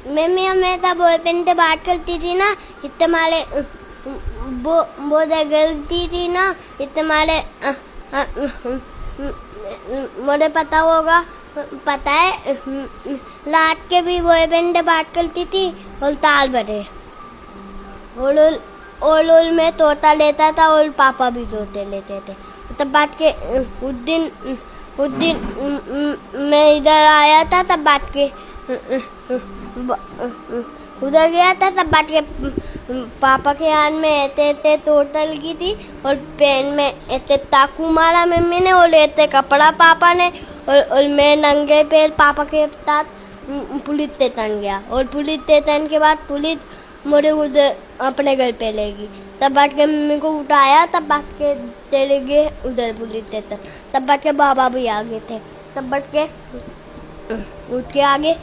Mummy हमेशा boyfriend से बात करती थी ना, तुम्हारे वो गलती थी ना, तुम्हारे मुझे पता होगा, पता है रात के भी बॉयफ्रेंड से बात करती थी और ताल भरे और में तोता लेता था और पापा भी तोते लेते थे। तब बात के उस दिन मैं इधर आया था, तब बात के उधर गया था, तब बात के पापा के हाथ में ऐसे तोता लगी थी और पेन में ऐसे चाकू मारा मम्मी ने और ऐसे कपड़ा पापा ने और मैं नंगे पैर पापा के साथ पुलिस स्टेशन गया और पुलिस स्टेशन के बाद पुलिस मुझे उधर अपने घर पे ले गई। तब बात के मम्मी को उठाया, तब बात के चले गए उधर पुलिस स्टेशन। तब बात के बाबा भी आ गए थे। तब बात के उठ के आगे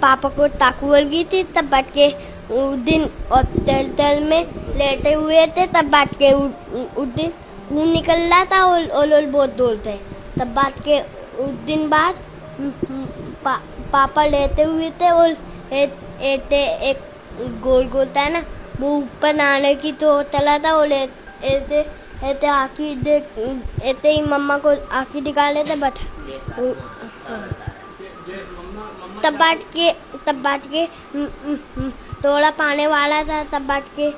पापा को चाकू लगी थी। तब बात के उस दिन हॉस्पिटल में लेटे हुए थे। तब बात के उस दिन खून निकल रहा था और बहुत दूर थे। तब बात के उस दिन बाद पापा लेटे हुए थे और एक गोल गोलता है ना, वो ऊपर नाले की तो चला था और ऐसे ऐसे ही मम्मा को आँखी दिखा लेते बट तब बात के थोड़ा पाने वाला था। तब बात के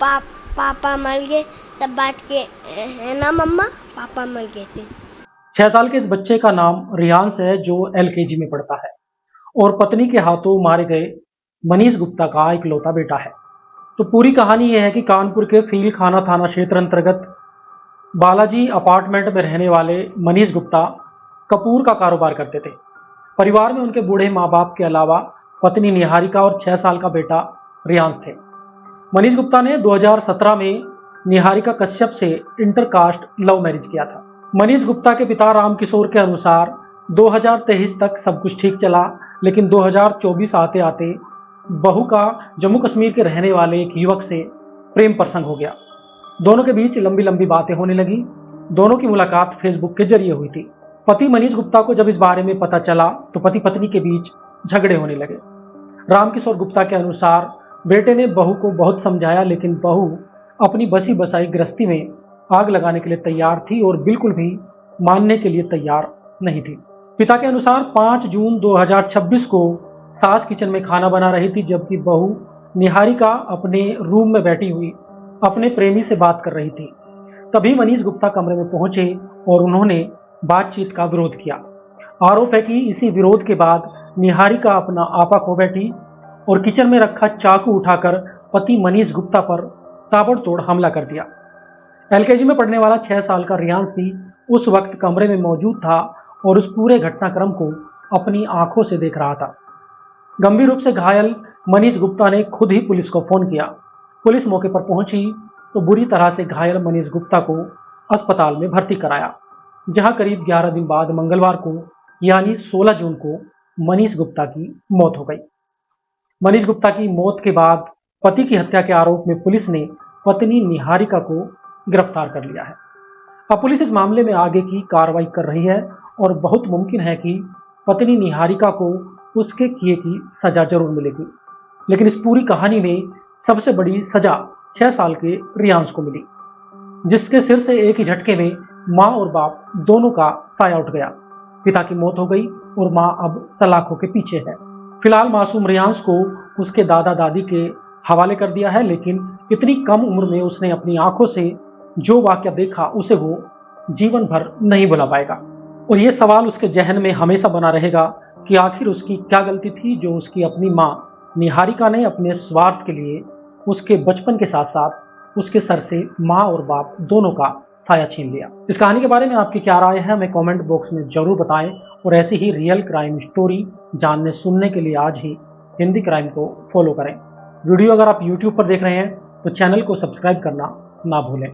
पापा मर गए। तब बात के है ना मम्मा, पापा मर गए थे। 6 साल के इस बच्चे का नाम रियांश है, जो LKG में पढ़ता है और पत्नी के हाथों मारे गए मनीष गुप्ता का इकलौता बेटा है। तो पूरी कहानी यह है कि कानपुर के फील खाना थाना क्षेत्र अंतर्गत बालाजी अपार्टमेंट में रहने वाले मनीष गुप्ता कपूर का कारोबार करते थे। परिवार में उनके बूढ़े माँ बाप के अलावा पत्नी निहारिका और 6 साल का बेटा रियांश थे। मनीष गुप्ता ने 2017 में निहारिका कश्यप से इंटरकास्ट लव मैरिज किया था। मनीष गुप्ता के पिता रामकिशोर के अनुसार 2023 तक सब कुछ ठीक चला, लेकिन 2024 आते आते बहू का जम्मू कश्मीर के रहने वाले एक युवक से प्रेम प्रसंग हो गया। दोनों के बीच लंबी लंबी बातें होने लगी। दोनों की मुलाकात फेसबुक के जरिए हुई थी। पति मनीष गुप्ता को जब इस बारे में पता चला तो पति पत्नी के बीच झगड़े होने लगे। रामकिशोर गुप्ता के अनुसार बेटे ने बहू को बहुत समझाया, लेकिन बहू अपनी बसी बसाई गृहस्थी में आग लगाने के लिए तैयार थी और बिल्कुल भी मानने के लिए तैयार नहीं थी। पिता के अनुसार 5 जून 2026 को सास किचन में खाना बना रही थी, जबकि बहू निहारिका अपने रूम में बैठी हुई अपने प्रेमी से बात कर रही थी। तभी मनीष गुप्ता कमरे में पहुंचे और उन्होंने बातचीत का विरोध किया। आरोप है कि इसी विरोध के बाद निहारिका अपना आपा खो बैठी और किचन में रखा चाकू उठाकर पति मनीष गुप्ता पर ताबड़तोड़ हमला कर दिया। LKG में पढ़ने वाला 6 साल का रियांश भी उस वक्त कमरे में मौजूद था और उस पूरे घटनाक्रम को अपनी आंखों से देख रहा था। गंभीर रूप से घायल मनीष गुप्ता ने खुद ही पुलिस को फोन किया। पुलिस मौके पर पहुंची तो बुरी तरह से घायल मनीष गुप्ता को अस्पताल में भर्ती कराया, जहां करीब 11 दिन बाद मंगलवार को यानी 16 जून को मनीष गुप्ता की मौत हो गई। मनीष गुप्ता की मौत के बाद पति की हत्या के आरोप में पुलिस ने पत्नी निहारिका को गिरफ्तार कर लिया है। अब पुलिस इस मामले में आगे की कार्रवाई कर रही है और बहुत मुमकिन है कि पत्नी निहारिका को उसके किए की सजा जरूर मिलेगी। लेकिन इस पूरी कहानी में सबसे बड़ी सजा 6 साल के रियांश को मिली, जिसके सिर से एक ही झटके में माँ और बाप दोनों का साया उठ गया। पिता की मौत हो गई और माँ अब सलाखों के पीछे है। फिलहाल मासूम रियांश को उसके दादा दादी के हवाले कर दिया है, लेकिन इतनी कम उम्र में उसने अपनी आंखों से जो वाक्य देखा उसे वो जीवन भर नहीं भुला पाएगा। और ये सवाल उसके जहन में हमेशा बना रहेगा कि आखिर उसकी क्या गलती थी जो उसकी अपनी माँ निहारिका ने अपने स्वार्थ के लिए उसके बचपन के साथ साथ उसके सर से माँ और बाप दोनों का साया छीन लिया। इस कहानी के बारे में आपकी क्या राय है, हमें कमेंट बॉक्स में जरूर बताएं और ऐसी ही रियल क्राइम स्टोरी जानने सुनने के लिए आज ही हिंदी क्राइम को फॉलो करें। वीडियो अगर आप YouTube पर देख रहे हैं तो चैनल को सब्सक्राइब करना ना भूलें।